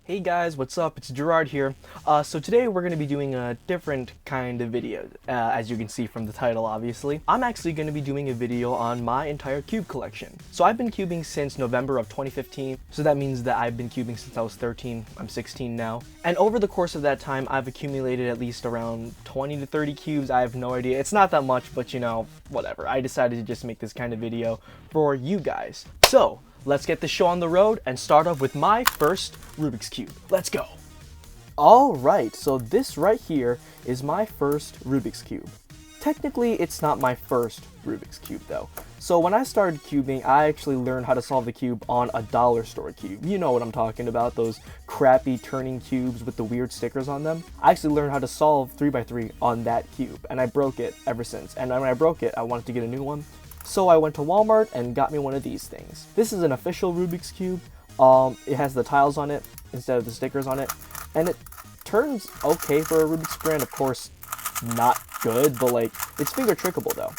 Hey guys, what's up? It's Gerard here. So today we're going to be doing a different kind of video, as you can see from the title obviously. I'm actually going to be doing a video on my entire cube collection. So I've been cubing since November of 2015, so that means that I've been cubing since I was 13, I'm 16 now. And over the course of that time, I've accumulated at least around 20 to 30 cubes, I have no idea. It's not that much, but you know, whatever. I decided to just make this kind of video for you guys. So, let's get the show on the road and start off with my first Rubik's Cube. Let's go! Alright, so this right here is my first Rubik's Cube. Technically, it's not my first Rubik's Cube though. So when I started cubing, I actually learned how to solve the cube on a dollar store cube. You know what I'm talking about, those crappy turning cubes with the weird stickers on them. I actually learned how to solve 3x3 on that cube, and I broke it ever since. And when I broke it, I wanted to get a new one. So I went to Walmart and got me one of these things. This is an official Rubik's Cube. It has the tiles on it instead of the stickers on it. And it turns okay for a Rubik's brand. Of course, not good, but like, it's finger trickable though.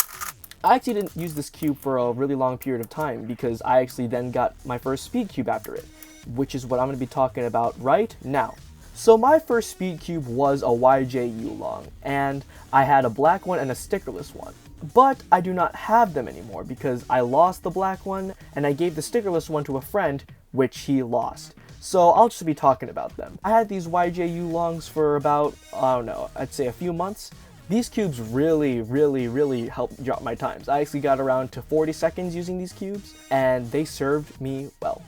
I actually didn't use this cube for a really long period of time because I actually then got my first speed cube after it, which is what I'm going to be talking about right now. So my first speed cube was a YJ long, and I had a black one and a stickerless one. But I do not have them anymore because I lost the black one and I gave the stickerless one to a friend, which he lost. So I'll just be talking about them. I had these YJ longs for about, I don't know, I'd say a few months. These cubes really helped drop my times. I actually got around to 40 seconds using these cubes, and they served me well.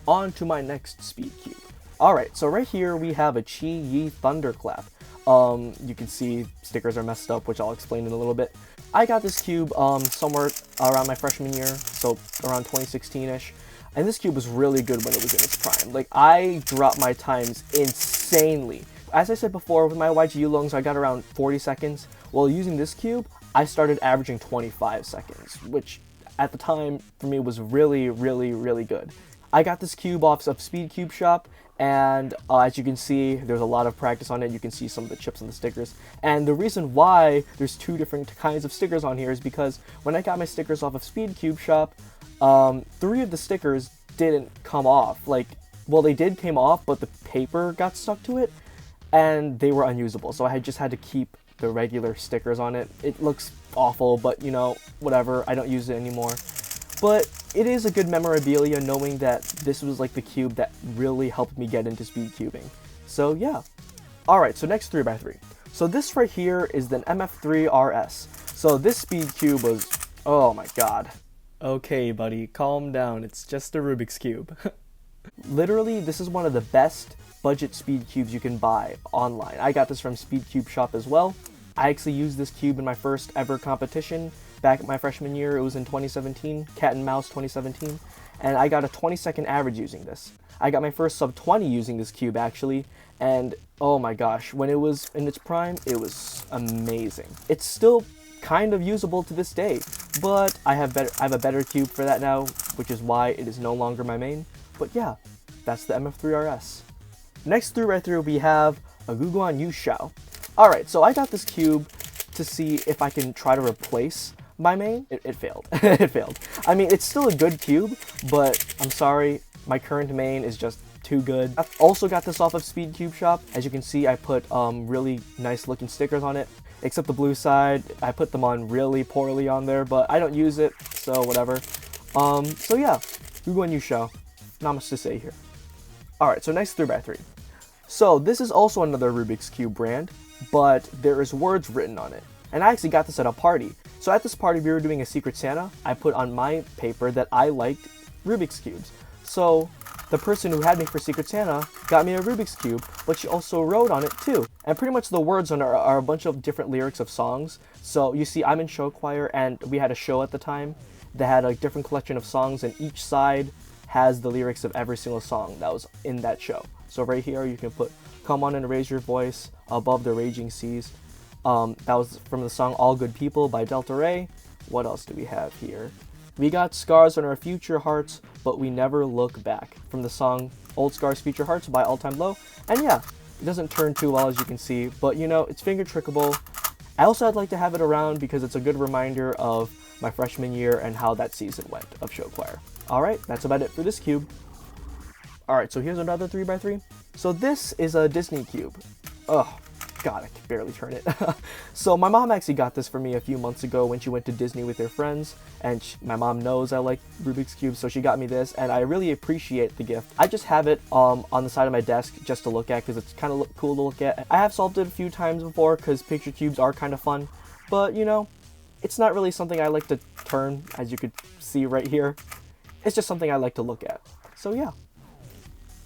On to my next speed cube. Alright, so right here we have a Chi Yi Thunderclap. You can see stickers are messed up, which I'll explain in a little bit. I got this cube somewhere around my freshman year, so around 2016-ish. And this cube was really good when it was in its prime. Like, I dropped my times insanely. As I said before, with my YG longs, I got around 40 seconds. Well, using this cube, I started averaging 25 seconds, which at the time, for me, was really good. I got this cube off of Speed Cube Shop, and as you can see, there's a lot of practice on it. You can see some of the chips on the stickers. And the reason why there's two different kinds of stickers on here is because when I got my stickers off of Speed Cube Shop, 3 of the stickers didn't come off. Like, well, they did came off, but the paper got stuck to it, and they were unusable. So I just had to keep the regular stickers on it. It looks awful, but you know, whatever. I don't use it anymore. But it is a good memorabilia knowing that this was like the cube that really helped me get into speed cubing. So yeah. Alright, so next 3x3. So this right here is the MF3 RS. So this speed cube was, oh my god. Okay buddy, calm down, it's just a Rubik's Cube. Literally, this is one of the best budget speed cubes you can buy online. I got this from Speed Cube Shop as well. I actually used this cube in my first ever competition. Back at my freshman year, it was in 2017, Cat and Mouse 2017, and I got a 20-second average using this. I got my first sub 20 using this cube actually, and oh my gosh, when it was in its prime, it was amazing. It's still kind of usable to this day, but I have a better cube for that now, which is why it is no longer my main. But yeah, that's the MF3 RS. Next through right through, we have a Guguan Yu Shao. Alright, so I got this cube to see if I can try to replace my main. It failed. It failed. I mean, it's still a good cube, but I'm sorry, my current main is just too good. I've also got this off of Speed Cube Shop. As you can see, I put really nice looking stickers on it, except the blue side. I put them on really poorly on there, but I don't use it, so whatever. So yeah, Guguan Yu Shao. Not much to say here. Alright, so next 3x3. So this is also another Rubik's Cube brand, but there is words written on it. And I actually got this at a party. So at this party, we were doing a Secret Santa. I put on my paper that I liked Rubik's Cubes. So the person who had me for Secret Santa got me a Rubik's Cube, but she also wrote on it too. And pretty much the words on it are a bunch of different lyrics of songs. So you see, I'm in show choir, and we had a show at the time that had a different collection of songs, and each side has the lyrics of every single song that was in that show. So right here, you can put, "Come on and raise your voice above the raging seas." That was from the song All Good People by Delta Ray. What else do we have here? We got scars on our future hearts, but we never look back, from the song Old Scars Future Hearts by All Time Low. And yeah, it doesn't turn too well as you can see, but you know, it's finger trickable. I also would like to have it around because it's a good reminder of my freshman year and how that season went of show choir. Alright, that's about it for this cube. Alright, so here's another 3x3. So this is a Disney cube. Oh, God, I can barely turn it. So my mom actually got this for me a few months ago when she went to Disney with her friends, and my mom knows I like Rubik's Cube, so she got me this, and I really appreciate the gift. I just have it on the side of my desk just to look at because it's kind of cool to look at. I have solved it a few times before because picture cubes are kind of fun, but you know, it's not really something I like to turn, as you could see right here. It's just something I like to look at. So yeah.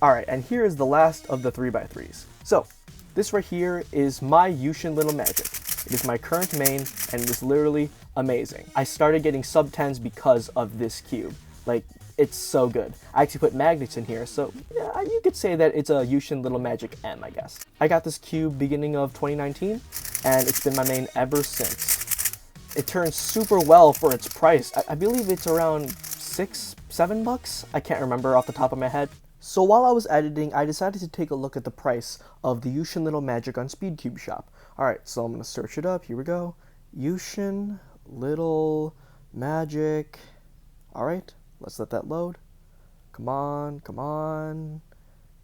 Alright, and here is the last of the 3x3s. So, this right here is my Yushin Little Magic. It is my current main, and it is literally amazing. I started getting sub 10s because of this cube. Like, it's so good. I actually put magnets in here, so yeah, you could say that it's a Yushin Little Magic M, I guess. I got this cube beginning of 2019, and it's been my main ever since. It turns super well for its price. I believe it's around $6-7. I can't remember off the top of my head. So while I was editing, I decided to take a look at the price of the Yushin Little Magic on Speedcube Shop. Alright, so I'm going to search it up. Here we go. Yushin Little Magic. Alright, let's let that load. Come on, come on.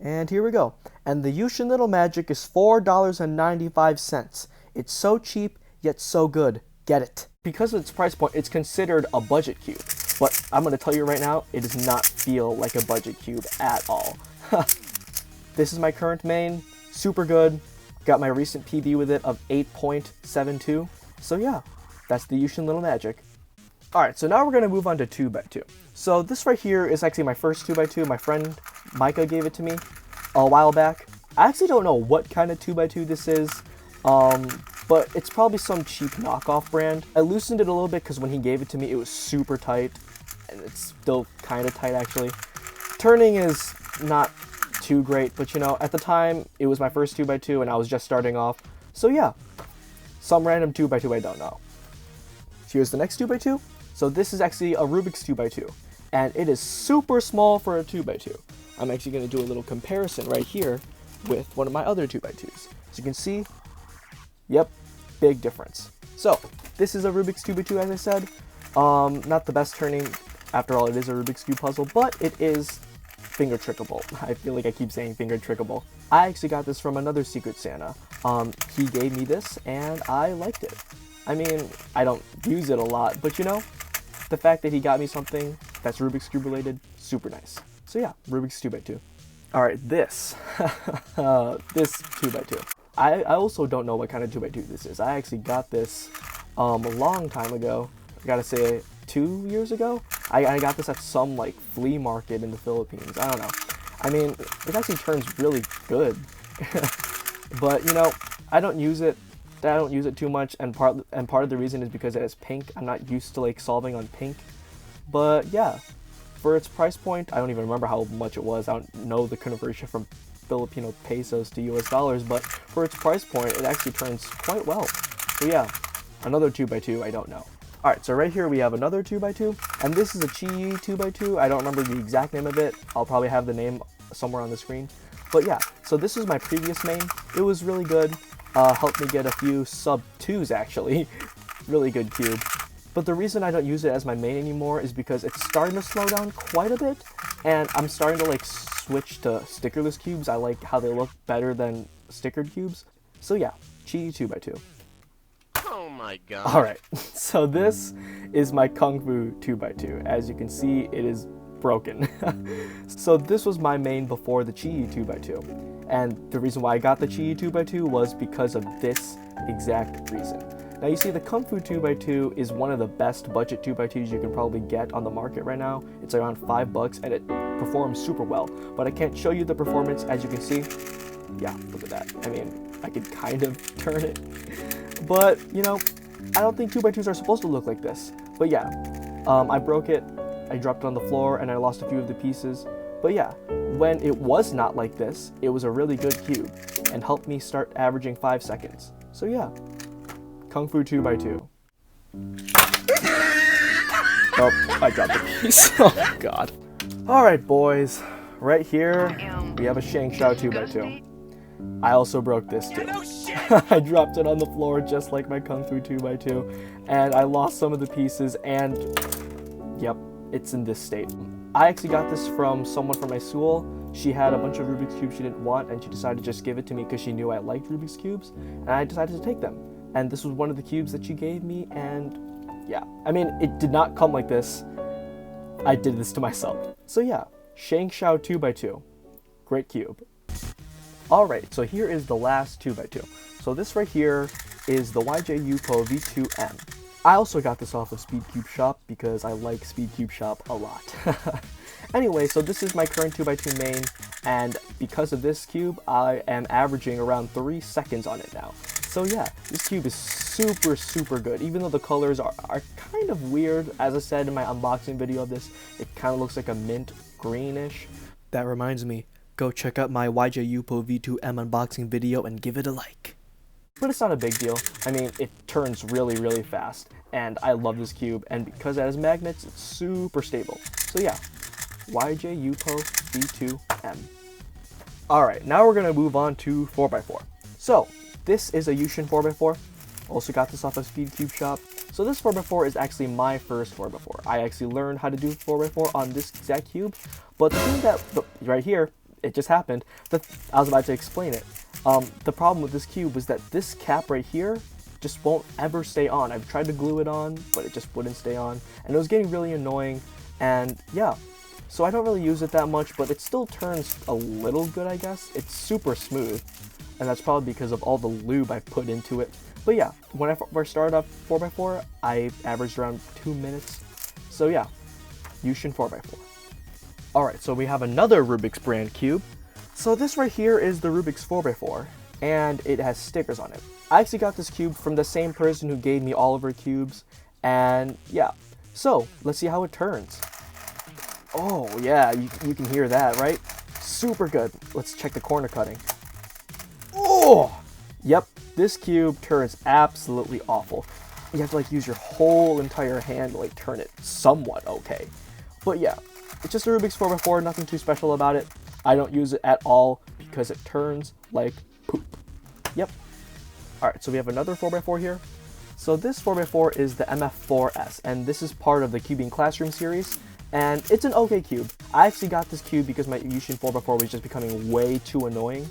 And here we go. And the Yushin Little Magic is $4.95. It's so cheap, yet so good. Get it. Because of its price point, it's considered a budget cube. But I'm going to tell you right now, it does not feel like a budget cube at all. This is my current main. Super good. Got my recent PB with it of 8.72. So yeah, that's the Yushin Little Magic. Alright, so now we're going to move on to 2x2. So this right here is actually my first 2x2. My friend Micah gave it to me a while back. I actually don't know what kind of 2x2 this is. But it's probably some cheap knockoff brand. I loosened it a little bit because when he gave it to me, it was super tight. And it's still kind of tight, actually. Turning is not too great, but you know, at the time, it was my first 2x2 and I was just starting off. So yeah, some random 2x2 I don't know. Here's the next 2x2. So this is actually a Rubik's 2x2. And it is super small for a 2x2. I'm actually going to do a little comparison right here with one of my other 2x2s. As you can see, yep, big difference. So, this is a Rubik's 2x2, as I said. Not the best turning. After all, it is a Rubik's Cube puzzle, but it is finger trickable. I feel like I keep saying finger trickable. I actually got this from another Secret Santa. He gave me this, and I liked it. I mean, I don't use it a lot, but you know, the fact that he got me something that's Rubik's Cube related, super nice. So yeah, Rubik's 2x2. Alright, this. This 2x2. I also don't know what kind of 2x2 this is. I actually got this a long time ago. I gotta say, 2 years ago? I got this at some like flea market in the Philippines. I don't know. I mean, it actually turns really good. But you know, I don't use it too much, and part of the reason is because it has pink. I'm not used to like solving on pink. But yeah, for its price point, I don't even remember how much it was. I don't know the conversion from Filipino pesos to US dollars, but for its price point, it actually turns quite well. So yeah, another 2x2, I don't know. Alright, so right here we have another 2x2, and this is a Chi 2x2. I don't remember the exact name of it. I'll probably have the name somewhere on the screen. But yeah, so this was my previous main. It was really good. Helped me get a few sub 2s actually. Really good cube. But the reason I don't use it as my main anymore is because it's starting to slow down quite a bit, and I'm starting to like switch to stickerless cubes. I like how they look better than stickered cubes. So yeah, Chi 2x2. Oh my god. Alright, so this is my Kung Fu 2x2. As you can see, it is broken. So this was my main before the Chi 2x2. And the reason why I got the Chi 2x2 was because of this exact reason. Now you see, the Kung Fu 2x2 is one of the best budget 2x2s you can probably get on the market right now. It's around $5 and it performs super well. But I can't show you the performance, as you can see. Yeah, look at that. I mean, I could kind of turn it. But, you know, I don't think 2x2s are supposed to look like this. But yeah, I broke it, I dropped it on the floor, and I lost a few of the pieces. But yeah, when it was not like this, it was a really good cube and helped me start averaging 5 seconds. So yeah, Kung Fu 2x2. Oh, I dropped a piece. Oh god. Alright boys, right here we have a Shangshao 2x2. I also broke this too. I dropped it on the floor just like my Kung Fu 2x2, and I lost some of the pieces, and yep, it's in this state. I actually got this from someone from my school. She had a bunch of Rubik's Cubes she didn't want, and she decided to just give it to me because she knew I liked Rubik's Cubes, and I decided to take them. And this was one of the cubes that she gave me, and yeah. I mean, it did not come like this. I did this to myself. So yeah, Shangshao 2x2. Great cube. Alright, so here is the last 2x2. So this right here is the YJ Yupo V2M. I also got this off of Speedcube Shop because I like Speedcube Shop a lot. Anyway, so this is my current 2x2 main, and because of this cube, I am averaging around 3 seconds on it now. So yeah, this cube is super good, even though the colors are kind of weird. As I said in my unboxing video of this, it kind of looks like a mint greenish. That reminds me, go check out my YJ Yupo V2M unboxing video and give it a like. But it's not a big deal. I mean, it turns really fast, and I love this cube, and because it has magnets, it's super stable. So yeah, YJ Yupo V2M. Alright, now we're going to move on to 4x4. So, this is a Yushin 4x4. Also got this off of Speedcube Shop. So this 4x4 is actually my first 4x4. I actually learned how to do 4x4 on this exact cube, but the thing that, right here, it just happened, I was about to explain it. The problem with this cube was that this cap right here just won't ever stay on. I've tried to glue it on, but it just wouldn't stay on, and it was getting really annoying, and yeah. So I don't really use it that much, but it still turns a little good, I guess. It's super smooth, and that's probably because of all the lube I put into it. But yeah, when I first started off 4x4, I averaged around 2 minutes. So yeah, Yushin 4x4. Alright, so we have another Rubik's brand cube. So this right here is the Rubik's 4x4, and it has stickers on it. I actually got this cube from the same person who gave me all of her cubes, and yeah. So, let's see how it turns. Oh yeah, you can hear that, right? Super good. Let's check the corner cutting. Oh! Yep, this cube turns absolutely awful. You have to like use your whole entire hand to like turn it somewhat okay. But yeah, it's just a Rubik's 4x4, nothing too special about it. I don't use it at all because it turns like poop. Yep. Alright, so we have another 4x4 here. So this 4x4 is the MF4S, and this is part of the Cubing Classroom series. And it's an okay cube. I actually got this cube because my Yushin 4x4 was just becoming way too annoying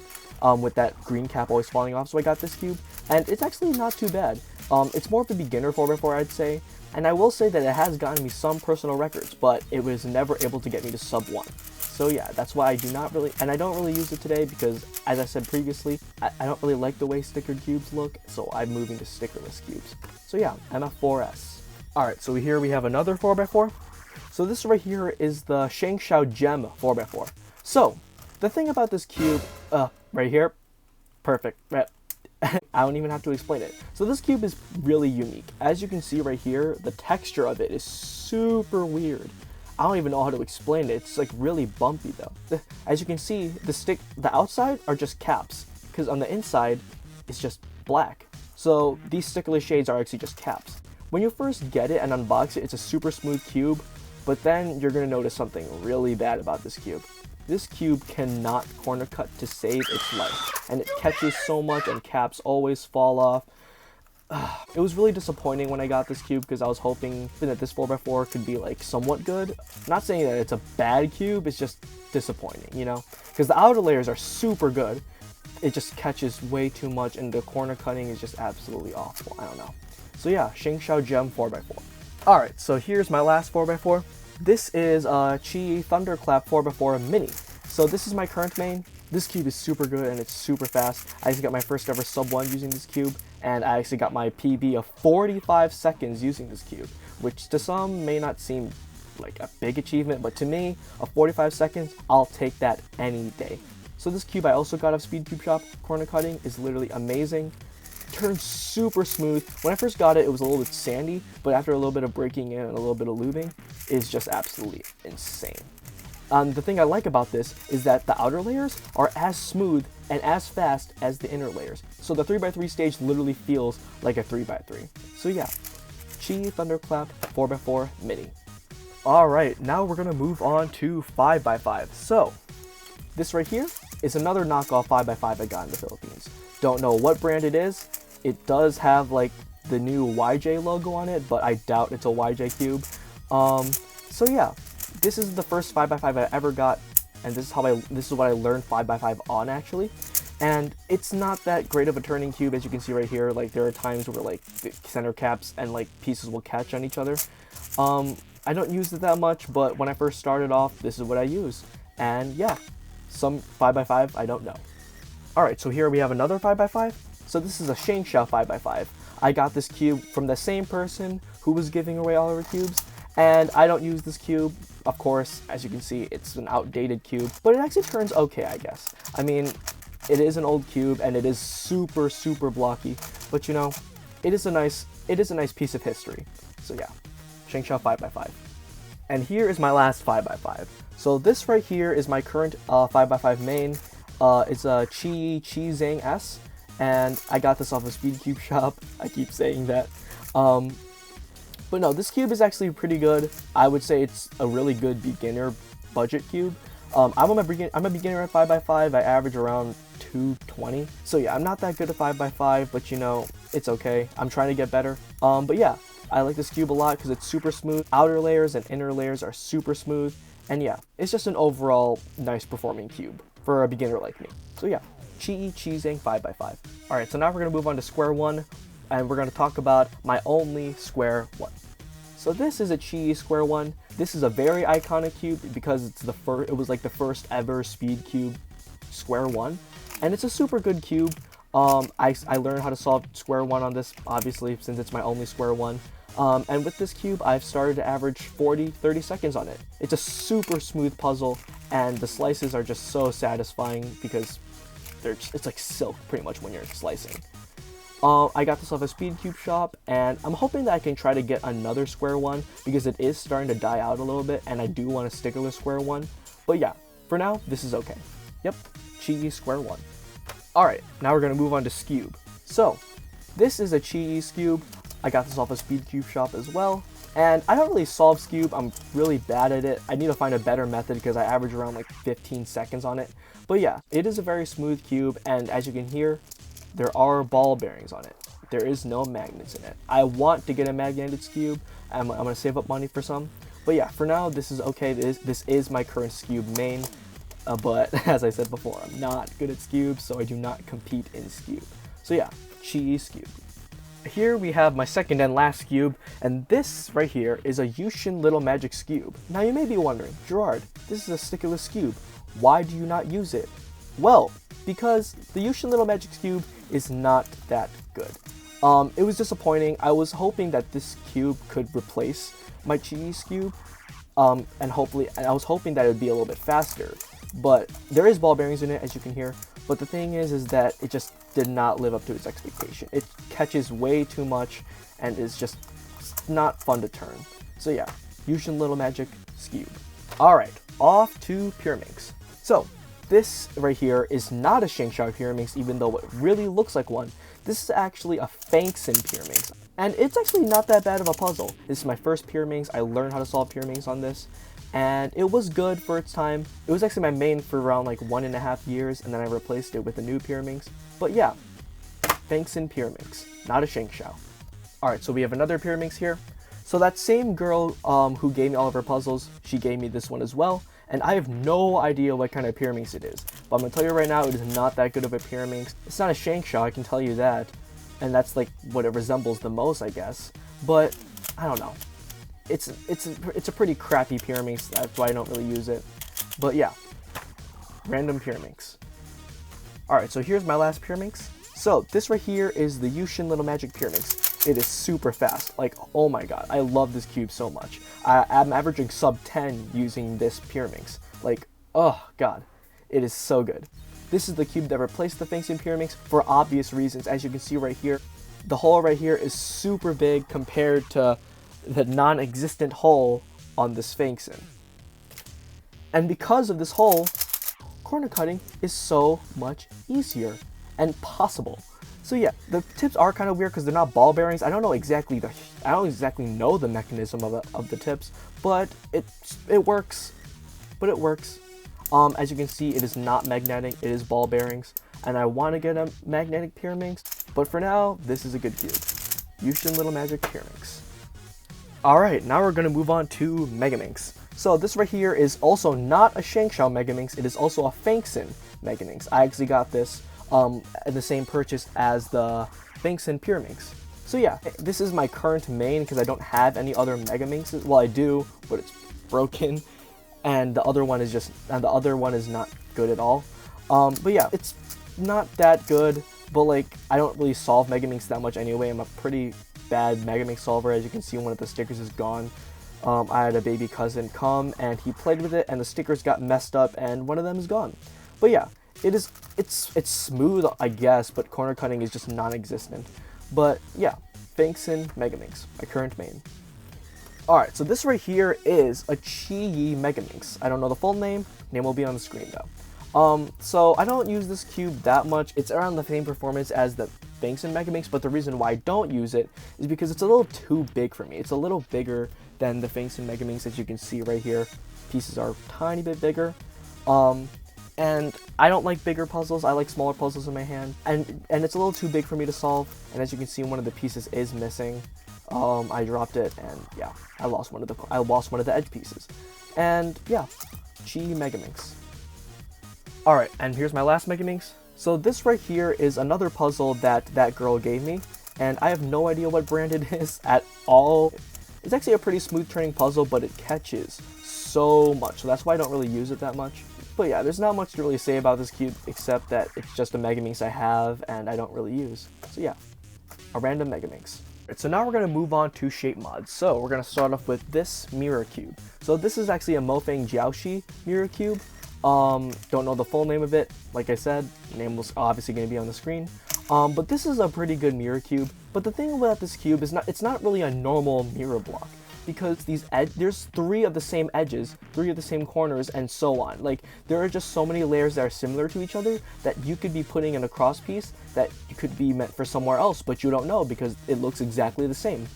with that green cap always falling off, so I got this cube. And it's actually not too bad. It's more of the beginner 4x4, I'd say. And I will say that it has gotten me some personal records, but it was never able to get me to sub 1. So yeah, that's why I do not really, and I don't really use it today because, as I said previously, I don't really like the way stickered cubes look, so I'm moving to stickerless cubes. So yeah, MF4S. Alright, so here we have another 4x4. So this right here is the Shangshao Gem 4x4. So, the thing about this cube, right here, perfect. I don't even have to explain it. So this cube is really unique. As you can see right here, the texture of it is super weird. I don't even know how to explain it. It's like really bumpy though. As you can see, the outside are just caps, because on the inside, it's just black. So these stickerless shades are actually just caps. When you first get it and unbox it, it's a super smooth cube, but then you're going to notice something really bad about this cube. This cube cannot corner cut to save its life, and it catches so much and caps always fall off. It was really disappointing when I got this cube because I was hoping that this 4x4 could be like somewhat good. I'm not saying that it's a bad cube, it's just disappointing, you know? Because the outer layers are super good. It just catches way too much and the corner cutting is just absolutely awful. I don't know. So yeah, Shangshao Gem 4x4. Alright, so here's my last 4x4. This is a Chi Thunderclap 4x4 Mini. So this is my current main. This cube is super good and it's super fast. I actually got my first ever sub 1 using this cube, and I actually got my PB of 45 seconds using this cube, which to some may not seem like a big achievement, but to me, a 45 seconds, I'll take that any day. So this cube I also got off Speedcube Shop. Corner cutting is literally amazing. Turns super smooth. When I first got it, it was a little bit sandy, but after a little bit of breaking in and a little bit of lubing, it's just absolutely insane. The thing I like about this is that the outer layers are as smooth and as fast as the inner layers. So the 3x3 stage literally feels like a 3x3. So yeah, Chi Thunderclap 4x4 Mini. Alright, now we're going to move on to 5x5. So, this right here is another knockoff 5x5 I got in the Philippines. Don't know what brand it is. It does have like the new YJ logo on it, but I doubt it's a YJ cube. So yeah, this is the first 5x5 I ever got. and this is what I learned 5x5 on actually. And it's not that great of a turning cube, as you can see right here. Like, there are times where like the center caps and like pieces will catch on each other. I don't use it that much, but when I first started off, this is what I use. And yeah, some 5x5, I don't know. Alright, so here we have another 5x5. So this is a Sheng Xiao 5x5. I got this cube from the same person who was giving away all of her cubes, and I don't use this cube. Of course, as you can see, it's an outdated cube, but it actually turns okay, I guess. I mean, it is an old cube and it is super, super blocky, but you know, it is a nice piece of history. So yeah, Sheng Xiao 5x5. And here is my last 5x5. So this right here is my current 5x5 main. It's a Chi Zhang S, and I got this off of Speed Cube Shop. I keep saying that. But no, this cube is actually pretty good. I would say it's a really good beginner budget cube. I'm a beginner at 5x5. I average around 220. So yeah, I'm not that good at 5x5, but you know, it's okay. I'm trying to get better. But yeah, I like this cube a lot because it's super smooth. Outer layers and inner layers are super smooth. And yeah, it's just an overall nice performing cube for a beginner like me. So yeah, Chi Zhang 5x5. Alright, so now we're going to move on to square one, and we're going to talk about my only square one. So this is a Chi square one. This is a very iconic cube because it was like the first ever speed cube square one, and it's a super good cube. I learned how to solve square one on this, obviously, since it's my only square one. And with this cube, I've started to average 30 seconds on it. It's a super smooth puzzle, and the slices are just so satisfying because it's like silk pretty much when you're slicing. I got this off a Speed Cube Shop, and I'm hoping that I can try to get another square one because it is starting to die out a little bit, and I do want to stick with a square one. But yeah, for now, this is okay. Yep, Chi square one. Alright, now we're going to move on to Scube. So, this is a Chi Scube. I got this off a Speed Cube Shop as well. And I don't really solve Scube, I'm really bad at it. I need to find a better method because I average around like 15 seconds on it. But yeah, it is a very smooth cube, and as you can hear, there are ball bearings on it. There is no magnets in it. I want to get a magnetic Scube. I'm going to save up money for some. But yeah, for now, this is okay. This is my current Scube main. But as I said before, I'm not good at Scube, so I do not compete in Scube. So yeah, Chi Scube. Here we have my second and last cube, and this right here is a Yushin Little Magic Cube. Now you may be wondering, Gerard, this is a stickerless cube. Why do you not use it? Well, because the Yushin Little Magic Cube is not that good. It was disappointing. I was hoping that this cube could replace my Chi Cube, and I was hoping that it would be a little bit faster. But there is ball bearings in it, as you can hear. But the thing is that it just did not live up to its expectation. It catches way too much and is just not fun to turn. So yeah, Yushin Little Magic Cube. Alright, off to Pyraminx. So, this right here is not a Sheng Xiao Pyraminx, even though it really looks like one. This is actually a Fangsin Pyraminx. And it's actually not that bad of a puzzle. This is my first Pyraminx. I learned how to solve Pyraminx on this. And it was good for its time. It was actually my main for around like 1.5 years, and then I replaced it with a new Pyraminx. But yeah, Fangsin Pyraminx, not a Sheng Xiao. Alright, so we have another Pyraminx here. So that same girl who gave me all of her puzzles, she gave me this one as well. And I have no idea what kind of Pyraminx it is. But I'm going to tell you right now, it is not that good of a Pyraminx. It's not a Sheng Xiao, I can tell you that. And that's like what it resembles the most, I guess. But, I don't know. It's a pretty crappy Pyraminx, that's why I don't really use it. But yeah, random Pyraminx. Alright, so here's my last Pyraminx. So, this right here is the Yushin Little Magic Pyraminx. It is super fast. Like, oh my god, I love this cube so much. I'm averaging sub 10 using this Pyraminx. Like, oh god, it is so good. This is the cube that replaced the Fangsin Pyraminx for obvious reasons. As you can see right here, the hole right here is super big compared to the non-existent hole on this Fangsin. And because of this hole, corner cutting is so much easier and possible. So yeah, the tips are kind of weird because they're not ball bearings. I don't exactly know the mechanism of the tips, but it works. But it works. As you can see, it is not magnetic, it is ball bearings, and I want to get a magnetic Pyraminx, but for now, this is a good cube. Yushin Little Magic Pyraminx. Alright, now we're going to move on to Megaminx. So this right here is also not a Shangshao Megaminx, it is also a Fangsin Megaminx. I actually got this at the same purchase as the Fangsin Pyraminx. So yeah, this is my current main because I don't have any other Megaminxes. Well, I do, but it's broken, and the other one is not good at all. But yeah, it's not that good, but like I don't really solve Megaminx that much anyway. I'm a pretty bad Megaminx solver. As you can see, one of the stickers is gone. I had a baby cousin come and he played with it and the stickers got messed up and one of them is gone. But yeah, it's smooth, I guess, but corner cutting is just non-existent. But yeah, Fangsin Megaminx, my current main. Alright, so this right here is a Chi-Yi Megaminx. I don't know the full name will be on the screen though. So I don't use this cube that much. It's around the same performance as the Fangsin Megaminx, but the reason why I don't use it is because it's a little too big for me. It's a little bigger than the Fangsin Megaminx, as you can see right here. Pieces are a tiny bit bigger. And I don't like bigger puzzles. I like smaller puzzles in my hand. And it's a little too big for me to solve. And as you can see, one of the pieces is missing. I dropped it, and yeah, I lost one of the edge pieces. And yeah, Chi-Yi Megaminx. Alright, and here's my last Megaminx. So this right here is another puzzle that girl gave me, and I have no idea what brand it is at all. It's actually a pretty smooth turning puzzle, but it catches so much, so that's why I don't really use it that much. But yeah, there's not much to really say about this cube, except that it's just a Megaminx I have, and I don't really use. So yeah, a random Megaminx. Alright, so now we're going to move on to shape mods. So we're going to start off with this mirror cube. So this is actually a Mofang Jiaoshi mirror cube. Don't know the full name of it. Like I said, the name was obviously going to be on the screen. But this is a pretty good mirror cube. But the thing about this cube is it's not really a normal mirror block, because there's 3 of the same edges, 3 of the same corners, and so on. Like, there are just so many layers that are similar to each other that you could be putting in a cross piece that could be meant for somewhere else, but you don't know because it looks exactly the same.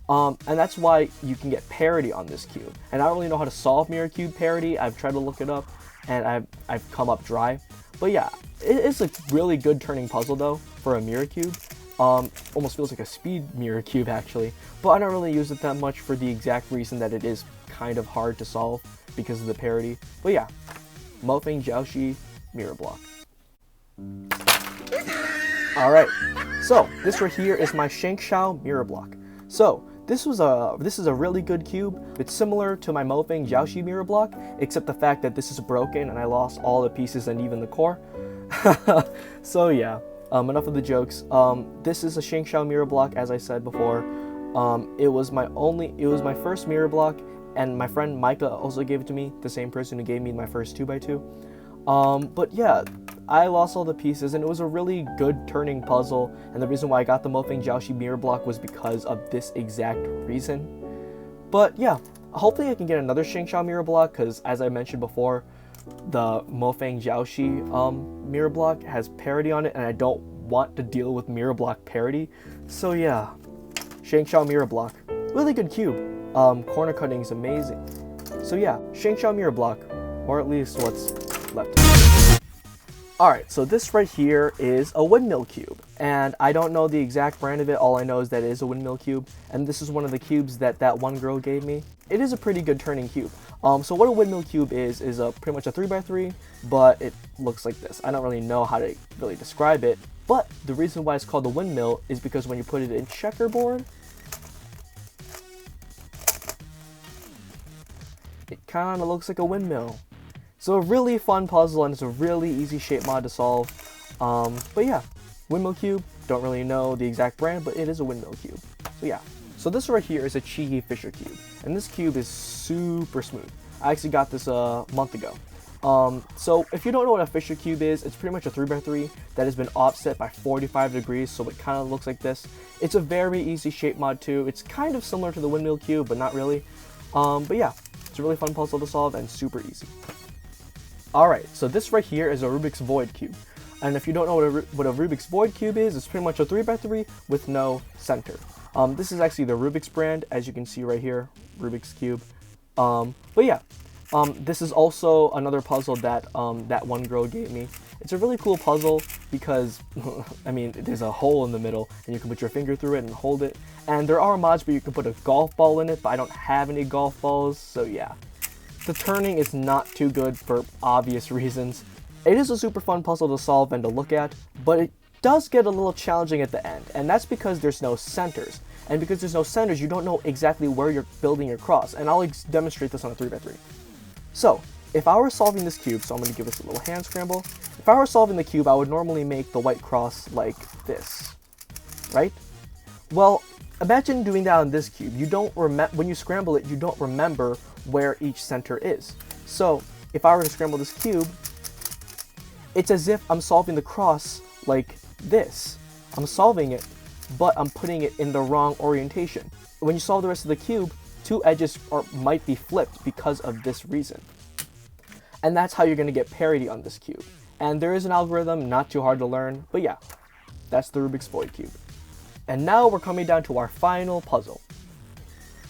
And that's why you can get parity on this cube. And I don't really know how to solve mirror cube parity. I've tried to look it up, and I've come up dry. But yeah, it's a really good turning puzzle though for a mirror cube. Almost feels like a speed mirror cube actually, but I don't really use it that much for the exact reason that it is kind of hard to solve because of the parity. But yeah, Mofang Jiaoshi mirror block. Alright, so this right here is my Shangshao mirror block. So this is a really good cube. It's similar to my Mofang Jiaoshi mirror block, except the fact that this is broken and I lost all the pieces and even the core. So yeah, enough of the jokes. This is a Shangshao mirror block, as I said before. It was my first mirror block, and my friend Micah also gave it to me, the same person who gave me my first 2x2. But yeah, I lost all the pieces, and it was a really good turning puzzle, and the reason why I got the Mofang Jiaoshi mirror block was because of this exact reason. But yeah, hopefully I can get another Shangshao mirror block, because as I mentioned before, the Mofang Jiaoshi mirror block has parity on it, and I don't want to deal with mirror block parity. So yeah, Shangshao mirror block, really good cube. Corner cutting is amazing. So yeah, Shangshao mirror block, or at least what's left. Alright, so this right here is a windmill cube, and I don't know the exact brand of it. All I know is that it is a windmill cube, and this is one of the cubes that one girl gave me. It is a pretty good turning cube. So what a windmill cube is pretty much a 3x3, but it looks like this. I don't really know how to really describe it, but the reason why it's called the windmill is because when you put it in checkerboard, it kind of looks like a windmill. So a really fun puzzle, and it's a really easy shape mod to solve. But yeah, windmill cube, don't really know the exact brand, but it is a windmill cube. So yeah. So this right here is a Chi-Yi Fisher cube, and this cube is super smooth. I actually got this a month ago. So if you don't know what a Fisher cube is, it's pretty much a 3x3 that has been offset by 45 degrees, so it kind of looks like this. It's a very easy shape mod too. It's kind of similar to the windmill cube, but not really. But yeah, it's a really fun puzzle to solve and super easy. Alright, so this right here is a Rubik's Void cube. And if you don't know what a Rubik's Void cube is, it's pretty much a 3x3 with no center. This is actually the Rubik's brand, as you can see right here, Rubik's Cube. But yeah, this is also another puzzle that that one girl gave me. It's a really cool puzzle because, I mean, there's a hole in the middle, and you can put your finger through it and hold it. And there are mods where you can put a golf ball in it, but I don't have any golf balls, so yeah. the turning is not too good for obvious reasons. It is a super fun puzzle to solve and to look at, but it does get a little challenging at the end, and that's because there's no centers. And because there's no centers, you don't know exactly where you're building your cross, and I'll demonstrate this on a 3x3. So, if I were solving this cube, so I'm going to give this a little hand scramble. If I were solving the cube, I would normally make the white cross like this, right? Well, imagine doing that on this cube. You don't when you scramble it, you don't remember where each center is. So, if I were to scramble this cube, it's as if I'm solving the cross like this. I'm solving it, but I'm putting it in the wrong orientation. When you solve the rest of the cube, two edges might be flipped because of this reason. And that's how you're going to get parity on this cube. And there is an algorithm, not too hard to learn, but yeah, that's the Rubik's Void Cube. And now we're coming down to our final puzzle.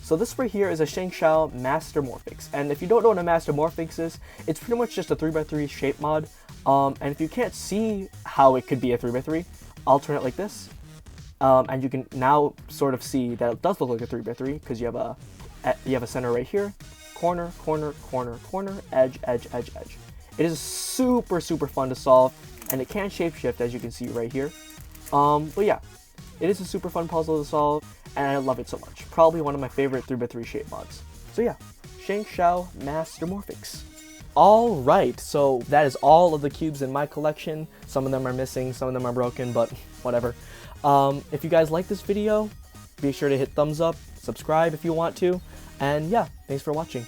So this right here is a Shengshao Master Morphix. And if you don't know what a Master Morphix is, it's pretty much just a 3x3 shape mod. And if you can't see how it could be a 3x3, I'll turn it like this. And you can now sort of see that it does look like a 3x3 because you have a center right here, corner, corner, corner, corner, edge, edge, edge, edge. It is super, super fun to solve, and it can shapeshift as you can see right here. But yeah, it is a super fun puzzle to solve, and I love it so much. Probably one of my favorite 3x3 shape mods. So yeah, Shengshao Master Morphix. Alright, so that is all of the cubes in my collection. Some of them are missing, some of them are broken, but whatever. If you guys like this video, be sure to hit thumbs up, subscribe if you want to, and yeah, thanks for watching.